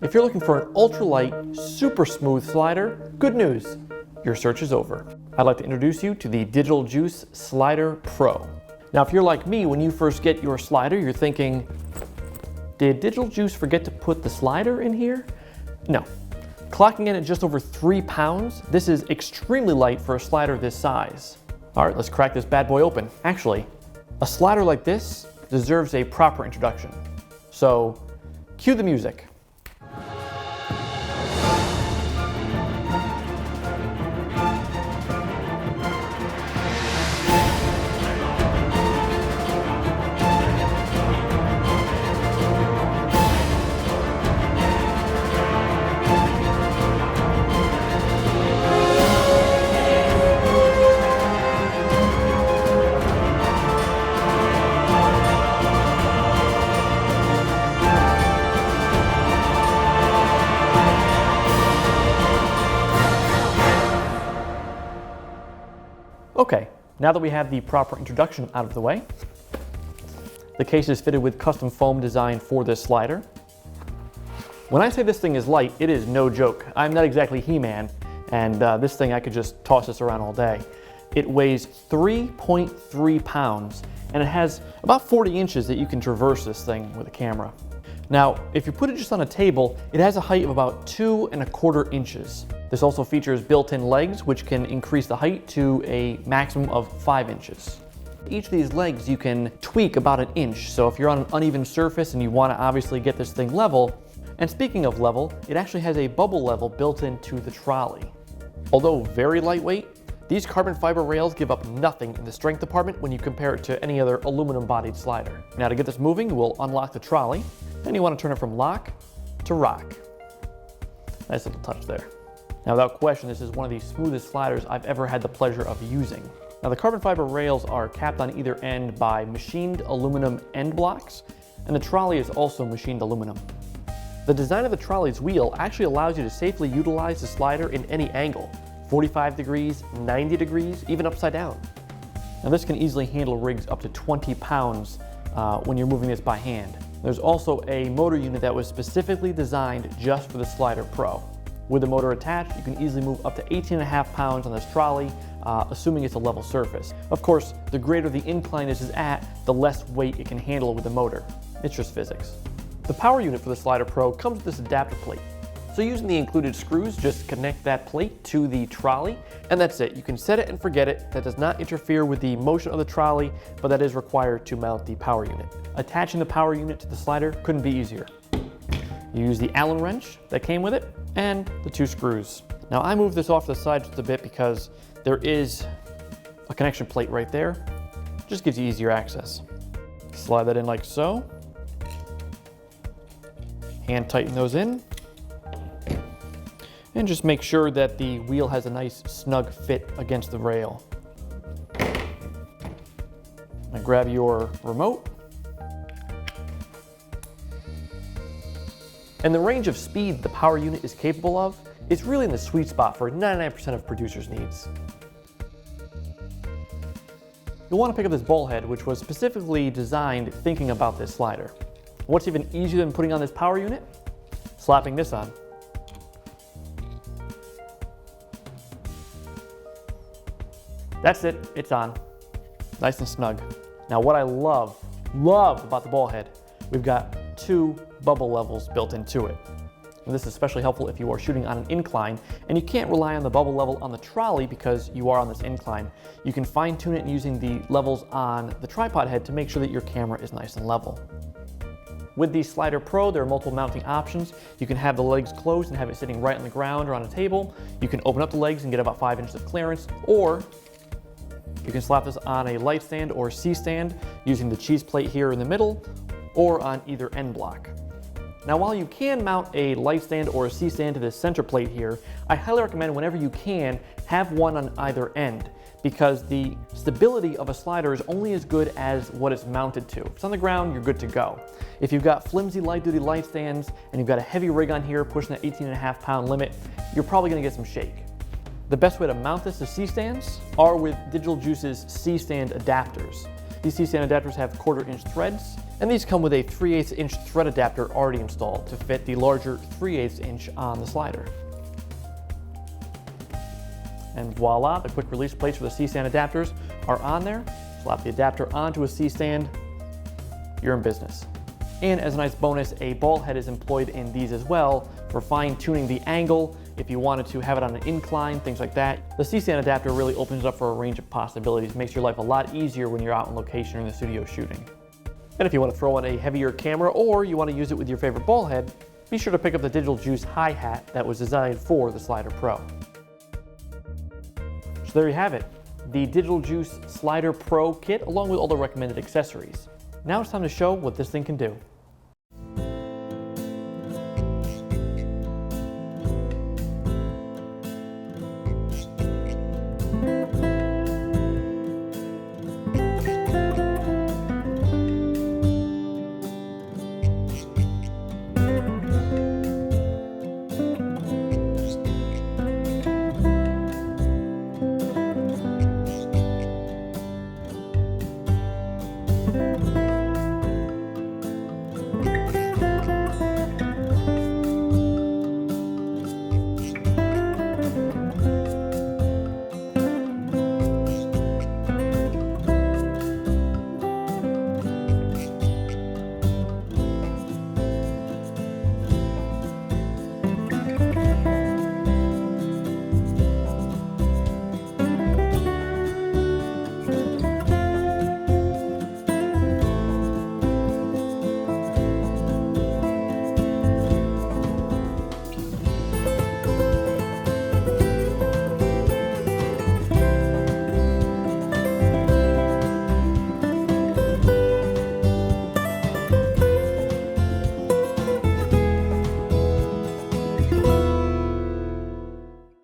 If you're looking for an ultralight, super smooth slider, good news, your search is over. I'd like to introduce you to the Digital Juice Slyder Pro. Now, if you're like me, when you first get your slider, you're thinking, did Digital Juice forget to put the slider in here? No. Clocking in at just over 3 pounds, this is extremely light for a slider this size. All right, let's crack this bad boy open. Actually, a slider like this deserves a proper introduction. So, cue the music. Okay, now that we have the proper introduction out of the way, the case is fitted with custom foam designed for this slider. When I say this thing is light, it is no joke. I'm not exactly He-Man, and this thing I could just toss this around all day. It weighs 3.3 pounds, and it has about 40 inches that you can traverse this thing with a camera. Now, if you put it just on a table, it has a height of about 2¼ inches. This also features built-in legs, which can increase the height to a maximum of 5 inches. Each of these legs you can tweak about 1 inch, so if you're on an uneven surface and you want to obviously get this thing level, and speaking of level, it actually has a bubble level built into the trolley. Although very lightweight, these carbon fiber rails give up nothing in the strength department when you compare it to any other aluminum-bodied slider. Now, to get this moving, we'll unlock the trolley, and you want to turn it from lock to rock. Nice little touch there. Now, without question, this is one of the smoothest sliders I've ever had the pleasure of using. Now, the carbon fiber rails are capped on either end by machined aluminum end blocks, and the trolley is also machined aluminum. The design of the trolley's wheel actually allows you to safely utilize the slider in any angle, 45 degrees, 90 degrees, even upside down. Now, this can easily handle rigs up to 20 pounds when you're moving this by hand. There's also a motor unit that was specifically designed just for the Slyder Pro. With the motor attached, you can easily move up to 18½ pounds on this trolley, assuming it's a level surface. Of course, the greater the incline this is at, the less weight it can handle with the motor. It's just physics. The power unit for the Slyder Pro comes with this adapter plate. So using the included screws, just connect that plate to the trolley, and that's it. You can set it and forget it. That does not interfere with the motion of the trolley, but that is required to mount the power unit. Attaching the power unit to the slider couldn't be easier. You use the Allen wrench that came with it, and the 2 screws. Now, I moved this off to the side just a bit because there is a connection plate right there. Just gives you easier access. Slide that in like so. Hand tighten those in. And just make sure that the wheel has a nice snug fit against the rail. Now grab your remote. And the range of speed the power unit is capable of is really in the sweet spot for 99% of producers' needs. You'll want to pick up this ball head, which was specifically designed thinking about this slider. What's even easier than putting on this power unit? Slapping this on. That's it, it's on. Nice and snug. Now, what I love about the ball head, we've got 2 bubble levels built into it. And this is especially helpful if you are shooting on an incline and you can't rely on the bubble level on the trolley because you are on this incline. You can fine tune it using the levels on the tripod head to make sure that your camera is nice and level. With the Slyder Pro, there are multiple mounting options. You can have the legs closed and have it sitting right on the ground or on a table. You can open up the legs and get about 5 inches of clearance, or you can slap this on a light stand or C-stand using the cheese plate here in the middle or on either end block. Now, while you can mount a light stand or a C-stand to this center plate here, I highly recommend whenever you can, have one on either end, because the stability of a slider is only as good as what it's mounted to. If it's on the ground, you're good to go. If you've got flimsy light-duty light stands and you've got a heavy rig on here pushing that 18½ pound limit, you're probably gonna get some shake. The best way to mount this to C-stands are with Digital Juice's C-stand adapters. These C-stand adapters have 1/4 inch threads, And these come with a 3/8 inch thread adapter already installed to fit the larger 3/8 inch on the slider. And voila, the quick release plates for the C-stand adapters are on there. Slap the adapter onto a C-stand, you're in business. And as a nice bonus, a ball head is employed in these as well for fine tuning the angle, if you wanted to have it on an incline, things like that. The C-stand adapter really opens it up for a range of possibilities, makes your life a lot easier when you're out on location or in the studio shooting. And if you want to throw in a heavier camera or you want to use it with your favorite ball head, be sure to pick up the Digital Juice hi-hat that was designed for the Slyder Pro. So there you have it, the Digital Juice Slyder Pro kit along with all the recommended accessories. Now it's time to show what this thing can do.